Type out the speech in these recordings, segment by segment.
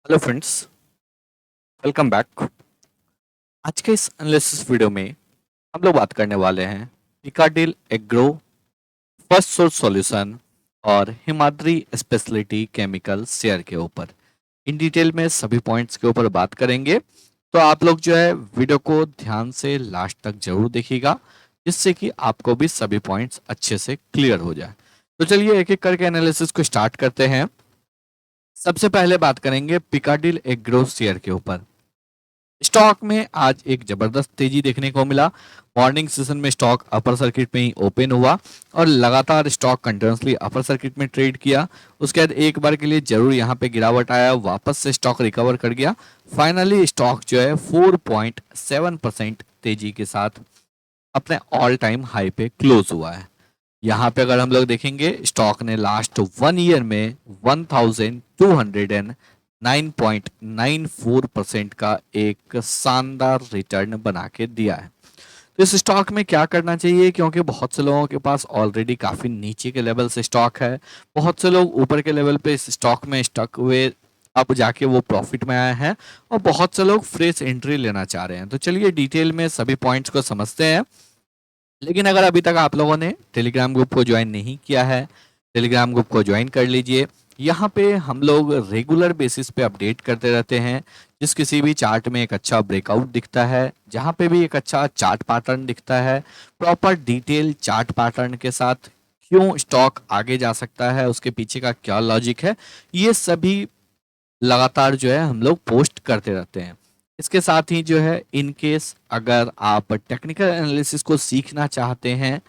Hello friends, welcome back. आज के इस एनालिसिस वीडियो में हम लोग बात करने वाले हैं पिकाडिल एग्रो, फर्स्ट सोर्स सॉल्यूशन और हिमाद्री स्पेशलिटी केमिकल शेयर के ऊपर। इन डिटेल में सभी पॉइंट्स के ऊपर बात करेंगे, तो आप लोग जो है वीडियो को ध्यान से लास्ट तक जरूर देखिएगा, जिससे कि आपको भी सभी पॉइंट्स अच्छे से क्लियर हो जाए। तो चलिए एक एक करके एनालिसिस को स्टार्ट करते हैं। सबसे पहले बात करेंगे पिकाडिल एग्रो शेयर के ऊपर। स्टॉक में आज एक जबरदस्त तेजी देखने को मिला। मॉर्निंग सेशन में स्टॉक अपर सर्किट में ही ओपन हुआ और लगातार स्टॉक कंटिन्यूसली अपर सर्किट में ट्रेड किया। उसके बाद एक बार के लिए जरूर यहाँ पे गिरावट आया, वापस से स्टॉक रिकवर कर गया। फाइनली स्टॉक जो है 4.7% तेजी के साथ अपने ऑल टाइम हाई पे क्लोज हुआ है। यहाँ पे अगर हम लोग देखेंगे, स्टॉक ने लास्ट 1 ईयर में 1209.94% का एक शानदार रिटर्न बना के दिया है। तो इस स्टॉक में क्या करना चाहिए, क्योंकि बहुत से लोगों के पास ऑलरेडी काफी नीचे के लेवल से स्टॉक है, बहुत से लोग ऊपर के लेवल पे इस स्टॉक में स्टक हुए, अब जाके वो प्रॉफिट में आए हैं, और बहुत से लोग फ्रेश एंट्री लेना चाह रहे हैं। तो चलिए डिटेल में सभी पॉइंट्स को समझते हैं। लेकिन अगर अभी तक आप लोगों ने टेलीग्राम ग्रुप को ज्वाइन नहीं किया है, टेलीग्राम ग्रुप को ज्वाइन कर लीजिए। यहाँ पे हम लोग रेगुलर बेसिस पे अपडेट करते रहते हैं। जिस किसी भी चार्ट में एक अच्छा ब्रेकआउट दिखता है, जहाँ पे भी एक अच्छा चार्ट पैटर्न दिखता है, प्रॉपर डिटेल चार्ट पैटर्न के साथ क्यों स्टॉक आगे जा सकता है, उसके पीछे का क्या लॉजिक है, ये सभी लगातार जो है हम लोग पोस्ट करते रहते हैं। इसके साथ ही जो है, इन केस अगर आप टेक्निकल एनालिसिस को सीखना चाहते हैं,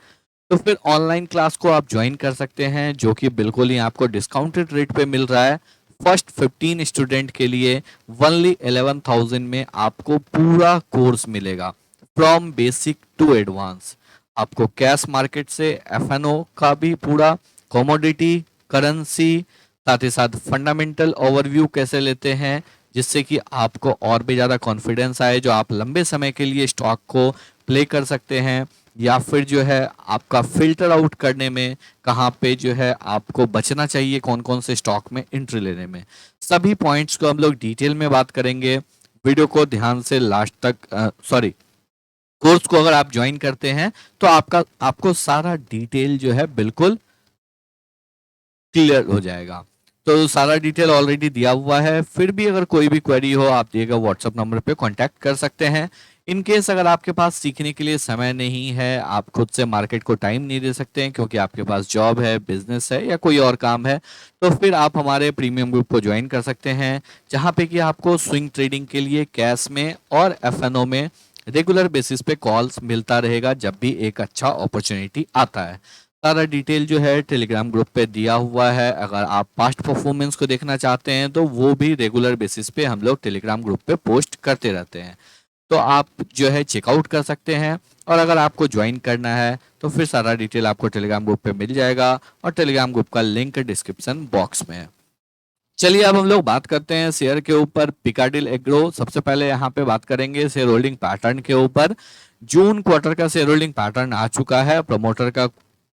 तो फिर ऑनलाइन क्लास को आप ज्वाइन कर सकते हैं, जो कि बिल्कुल ही आपको डिस्काउंटेड रेट पे मिल रहा है। फर्स्ट 15 स्टूडेंट के लिए ओनली 11,000 में आपको पूरा कोर्स मिलेगा, फ्रॉम बेसिक टू एडवांस। आपको कैश मार्केट से एफएनओ का भी पूरा, कमोडिटी, करेंसी, साथ ही साथ फंडामेंटल ओवरव्यू कैसे लेते हैं, जिससे कि आपको और भी ज़्यादा कॉन्फिडेंस आए, जो आप लंबे समय के लिए स्टॉक को प्ले कर सकते हैं। या फिर जो है आपका फिल्टर आउट करने में कहाँ पे जो है आपको बचना चाहिए, कौन कौन से स्टॉक में एंट्री लेने में, सभी पॉइंट्स को हम लोग डिटेल में बात करेंगे। वीडियो को ध्यान से लास्ट तक, सॉरी, कोर्स को अगर आप ज्वाइन करते हैं तो आपको सारा डिटेल जो है बिल्कुल क्लियर हो जाएगा। तो सारा डिटेल ऑलरेडी दिया हुआ है, फिर भी अगर कोई भी क्वेरी हो, आप दिएगा व्हाट्सएप नंबर पे कांटेक्ट कर सकते हैं। इन केस अगर आपके पास सीखने के लिए समय नहीं है, आप खुद से मार्केट को टाइम नहीं दे सकते हैं क्योंकि आपके पास जॉब है, बिजनेस है या कोई और काम है, तो फिर आप हमारे प्रीमियम ग्रुप को ज्वाइन कर सकते हैं, जहाँ पे कि आपको स्विंग ट्रेडिंग के लिए कैश में और एफएनओ में रेगुलर बेसिस पे कॉल्स मिलता रहेगा जब भी एक अच्छा अपॉर्चुनिटी आता है। सारा डिटेल जो है टेलीग्राम ग्रुप पे दिया हुआ है। अगर आप पास्ट परफॉर्मेंस को देखना चाहते हैं तो वो भी रेगुलर बेसिस पे हम लोग टेलीग्राम ग्रुप पे पोस्ट करते रहते हैं, तो आप जो है चेकआउट कर सकते हैं। और अगर आपको ज्वाइन करना है तो फिर सारा डिटेल आपको टेलीग्राम ग्रुप पे मिल जाएगा, और टेलीग्राम ग्रुप का लिंक डिस्क्रिप्शन बॉक्स में है। चलिए अब हम लोग बात करते हैं शेयर के ऊपर, पिकाडिल एग्रो। सबसे पहले यहाँ पे बात करेंगे शेयर होल्डिंग पैटर्न के ऊपर। जून क्वार्टर का शेयर होल्डिंग पैटर्न आ चुका है। प्रमोटर का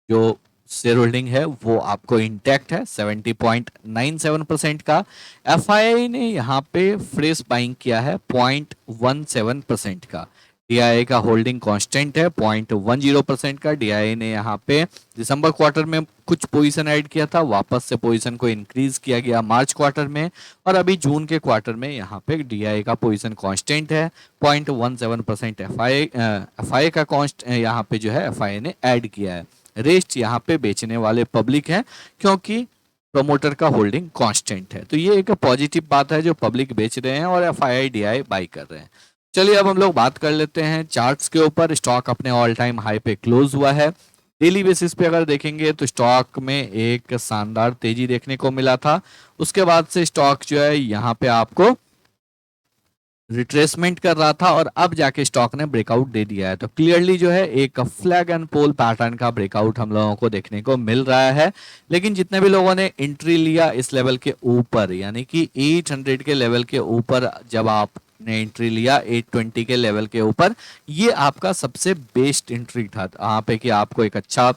जो शेयर होल्डिंग है वो आपको इंटैक्ट है, 70.97% का। एफआईआई ने यहाँ पे फ्रेश बाइंग किया है 0.17% का। डीआईए का होल्डिंग कांस्टेंट है 0.10% का। डीआईए ने यहाँ पे दिसंबर क्वार्टर में कुछ पोजीशन ऐड किया था, वापस से पोजीशन को इंक्रीज किया गया मार्च क्वार्टर में, और अभी जून के क्वार्टर में यहाँ पे डीआईए का पोजीशन कांस्टेंट है 0.17%। एफआईआई का कॉन्स्ट यहाँ पे जो है एफआईआई ने ऐड किया है। रेस्ट यहाँ पे बेचने वाले पब्लिक हैं, क्योंकि प्रमोटर का होल्डिंग कांस्टेंट है। तो ये एक पॉजिटिव बात है, जो पब्लिक बेच रहे हैं और एफआईआई डीआई बाई कर रहे हैं। चलिए अब हम लोग बात कर लेते हैं चार्ट्स के ऊपर। स्टॉक अपने ऑल टाइम हाई पे क्लोज हुआ है। डेली बेसिस पे अगर देखेंगे तो स्टॉक में एक शानदार तेजी देखने को मिला था। उसके बाद से स्टॉक जो है यहाँ पे आपको रिट्रेसमेंट कर रहा था, और अब जाके स्टॉक ने ब्रेकआउट दे दिया है। तो क्लियरली जो है एक फ्लैग एंड पोल पैटर्न का ब्रेकआउट हम लोगों को देखने को मिल रहा है। लेकिन जितने भी लोगों ने एंट्री लिया इस लेवल के ऊपर, यानी कि 800 के लेवल के ऊपर, जब आपने एंट्री लिया 820 के लेवल के ऊपर, ये आपका सबसे बेस्ट एंट्री था। यहाँ पे कि आपको एक अच्छा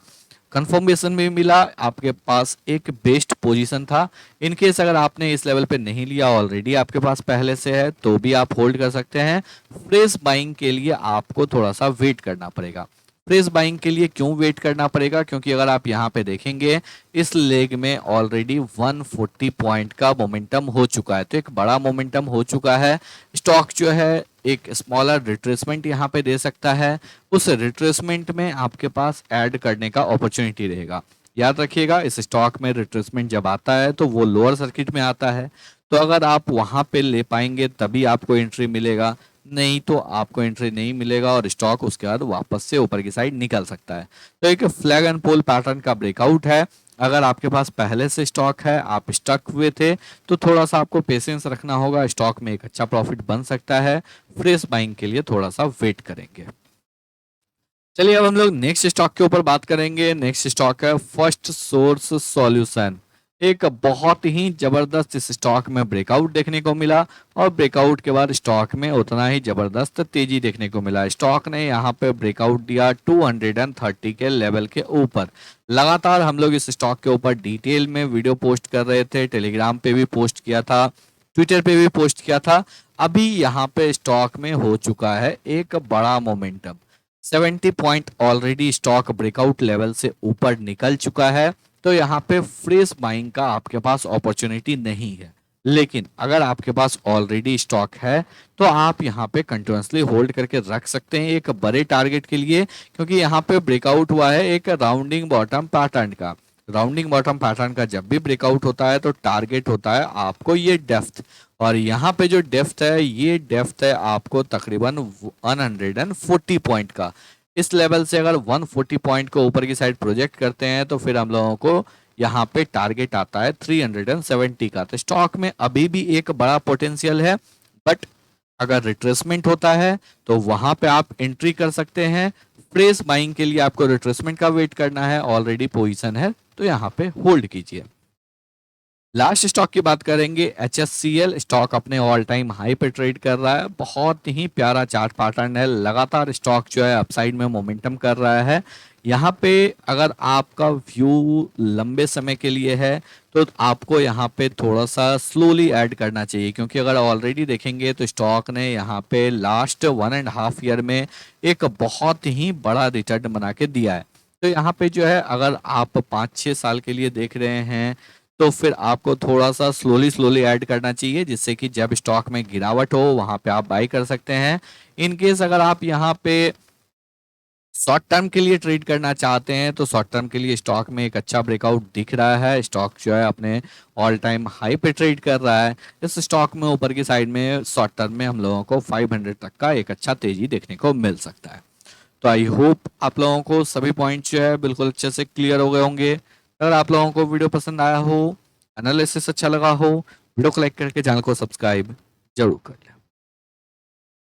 कंफर्मेशन भी मिला, आपके पास एक बेस्ट पोजीशन था। इन केस अगर आपने इस लेवल पे नहीं लिया, ऑलरेडी आपके पास पहले से है, तो भी आप होल्ड कर सकते हैं। फ्रेश बाइंग के लिए आपको थोड़ा सा वेट करना पड़ेगा। फ्रेश बाइंग के लिए क्यों वेट करना पड़ेगा? क्योंकि अगर आप यहाँ पे देखेंगे, इस लेग में ऑलरेडी 140 पॉइंट का मोमेंटम हो चुका है, तो एक बड़ा मोमेंटम हो चुका है। स्टॉक जो है एक स्मॉलर रिट्रेसमेंट यहाँ पे दे सकता है। उस रिट्रेसमेंट में आपके पास ऐड करने का अपॉर्चुनिटी रहेगा। याद रखिएगा, इस स्टॉक में रिट्रेसमेंट जब आता है तो वो लोअर सर्किट में आता है, तो अगर आप वहां पे ले पाएंगे तभी आपको एंट्री मिलेगा, नहीं तो आपको एंट्री नहीं मिलेगा और स्टॉक उसके बाद वापस से ऊपर की साइड निकल सकता है। तो एक फ्लैग एंड पोल पैटर्न का ब्रेकआउट है। अगर आपके पास पहले से स्टॉक है, आप स्टक हुए थे, तो थोड़ा सा आपको पेशेंस रखना होगा। स्टॉक में एक अच्छा प्रॉफिट बन सकता है। फ्रेश बाइंग के लिए थोड़ा सा वेट करेंगे। चलिए अब हम लोग नेक्स्ट स्टॉक के ऊपर बात करेंगे। नेक्स्ट स्टॉक है फर्स्ट सोर्स सॉल्यूशन। एक बहुत ही जबरदस्त इस स्टॉक में ब्रेकआउट देखने को मिला और ब्रेकआउट के बाद स्टॉक में उतना ही जबरदस्त तेजी देखने को मिला। स्टॉक ने यहाँ पे ब्रेकआउट दिया 230 के लेवल के ऊपर। लगातार हम लोग इस स्टॉक के ऊपर डिटेल में वीडियो पोस्ट कर रहे थे, टेलीग्राम पे भी पोस्ट किया था, ट्विटर पे भी पोस्ट किया था। अभी यहाँ पे स्टॉक में हो चुका है एक बड़ा momentum. 70 point already stock breakout level से ऊपर निकल चुका है, तो यहाँ पे फ्रेश बाइंग का आपके पास अपॉर्चुनिटी नहीं है। लेकिन अगर आपके पास ऑलरेडी स्टॉक है तो आप यहाँ पे कंटिन्यूसली होल्ड करके रख सकते हैं एक बड़े टारगेट के लिए, क्योंकि यहाँ पे ब्रेकआउट हुआ है एक राउंडिंग बॉटम पैटर्न का। राउंडिंग बॉटम पैटर्न का जब भी ब्रेकआउट होता है तो टारगेट होता है आपको ये डेप्थ, और यहाँ पे जो डेप्थ है, ये डेप्थ है आपको तकरीबन 140 पॉइंट का। इस लेवल से अगर 140 पॉइंट को ऊपर की साइड प्रोजेक्ट करते हैं तो फिर हम लोगों को यहाँ पे टारगेट आता है 370 का। तो स्टॉक में अभी भी एक बड़ा पोटेंशियल है, बट अगर रिट्रेसमेंट होता है तो वहां पे आप एंट्री कर सकते हैं। फ्रेश बाइंग के लिए आपको रिट्रेसमेंट का वेट करना है, ऑलरेडी पोजीशन है तो यहाँ पे होल्ड कीजिए। लास्ट स्टॉक की बात करेंगे, HSCL। स्टॉक अपने ऑल टाइम हाई पे ट्रेड कर रहा है। बहुत ही प्यारा चार्ट पैटर्न है, लगातार स्टॉक जो है अपसाइड में मोमेंटम कर रहा है। यहाँ पे अगर आपका व्यू लंबे समय के लिए है तो आपको यहाँ पे थोड़ा सा स्लोली ऐड करना चाहिए, क्योंकि अगर ऑलरेडी देखेंगे तो स्टॉक ने यहाँ पे लास्ट 1.5 ईयर में एक बहुत ही बड़ा रिटर्न बना के दिया है। तो यहाँ पे जो है अगर आप 5-6 साल के लिए देख रहे हैं तो फिर आपको थोड़ा सा स्लोली स्लोली ऐड करना चाहिए, जिससे कि जब स्टॉक में गिरावट हो वहां पे आप बाई कर सकते हैं। इन केस अगर आप यहाँ पे शॉर्ट टर्म के लिए ट्रेड करना चाहते हैं तो शॉर्ट टर्म के लिए स्टॉक में एक अच्छा ब्रेकआउट दिख रहा है। स्टॉक जो है अपने ऑल टाइम हाई पे ट्रेड कर रहा है। इस स्टॉक में ऊपर की साइड में शॉर्ट टर्म में हम लोगों को 500 तक का एक अच्छा तेजी देखने को मिल सकता है। तो आई होप आप लोगों को सभी पॉइंट्स जो है बिल्कुल अच्छे से क्लियर हो गए होंगे। अगर आप लोगों को वीडियो पसंद आया हो, एनालिसिस अच्छा लगा हो, वीडियो को लाइक करके चैनल को सब्सक्राइब जरूर कर लें।